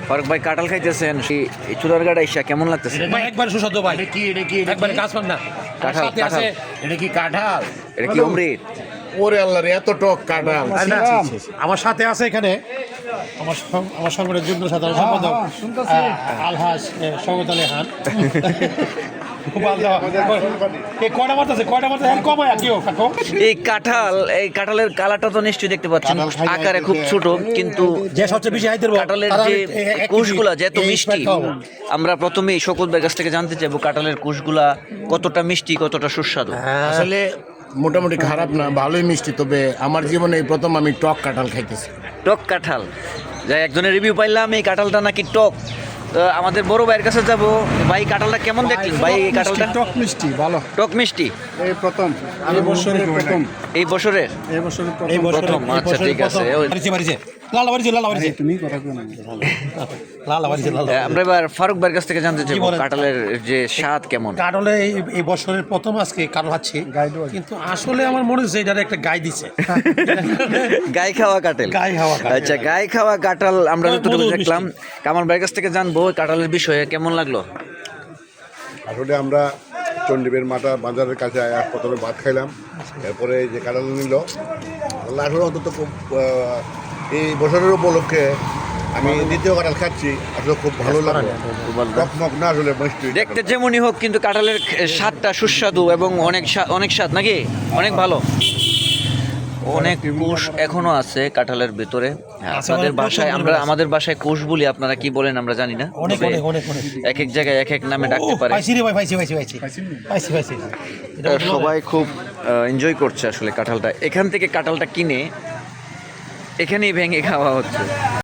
ফারুক ভাই কাঁঠাল খাইতেছেন চুলার গাড়া ইসা কেমন লাগতেছে? একবার সুস্বাদু ভাই। এটা কি একবার কাজ পান না কাঁঠাল কাঁঠাল এটা কি কাঁঠাল? এটা কি অমৃত? ওরে আল্লাহ রে, এত টক কাঁঠাল। আমার সাথে আছে এখানে আমার সংগঠনের যুগ্ম সাধারণ সম্পাদক আলহাজ সৌগত আলী খান। এই কাঁঠালের কালারটা তো নিশ্চয়ই দেখতে পাচ্ছেন, আকারে খুব ছোট, কিন্তু যে সবচেয়ে বেশি হাইতে কাঁঠালের যে কুশগুলা যে এত মিষ্টি, আমরা প্রথমেই শকুল ভাইয়ের কাছ থেকে জানতে চাইবো কাঁঠালের কুশগুলা কতটা মিষ্টি, কতটা সুস্বাদু। আসলে মোটামুটি খারাপ না, ভালোই মিষ্টি। তবে আমার জীবনে এই প্রথম আমি টক কাঁঠাল খাইতেছি। টক কাঁঠাল, যাই একজনের রিভিউ পাইলাম এই কাঁঠালটা নাকি টক। তো আমাদের বড় ভাইয়ের কাছে যাবো। ভাই কাঁঠালটা কেমন দেখলেন ভাই? এই কাঁঠালটা টক মিষ্টি, ভালো। টক মিষ্টি এই প্রথম, এই বছরের প্রথম, এই বছরের এই বছরের প্রথম। আচ্ছা ঠিক আছে। তুমি কথা কই না, ভালো। আমরা এবার ফারুক ভাইয়ের কাছ থেকে জানতে চাইবো কাঁঠালের যে স্বাদ কেমন। কাঁঠালে এই বছরের প্রথম আজকে কাঁঠাল খাচ্ছি, কিন্তু আসলে আমার মনে হচ্ছে এটার একটা গায়ে দিছে। গায়ে খাওয়া কাঁঠাল। আচ্ছা, গায়ে খাওয়া কাঁঠাল আমরা যতটুকু দেখলাম। কামাল ভাইয়ের কাছ থেকে জানবো কাঁঠালের বিষয়ে কেমন লাগলো। আসলে আমরা চণ্ডীবের মাতা বাজারের কাছে প্রথমে ভাত খাইলাম, এরপরে এই যে কাঁঠাল নিল। আসলে অন্তত খুব এই বছরের উপলক্ষে আমি দ্বিতীয় কাঁঠাল খাচ্ছি, আসলে খুব ভালো লাগলো। টকমক না, আসলে মিষ্টি দেখতে যেমনই হোক, কিন্তু কাঁঠালের স্বাদটা সুস্বাদু এবং অনেক স্বাদ নাকি, অনেক ভালো। অনেক কোষ এখনো আছে কাঁঠালের ভিতরে। আপনাদের ভাষায় আমাদের ভাষায় কোষ বলি, আপনারা কি বলেন আমরা জানি না। এক এক জায়গায় এক এক নামে ডাকতে পারে। সবাই খুব এনজয় করছে আসলে কাঁঠালটা। এখান থেকে কাঁঠালটা কিনে এখানেই ভেঙে খাওয়া হচ্ছে।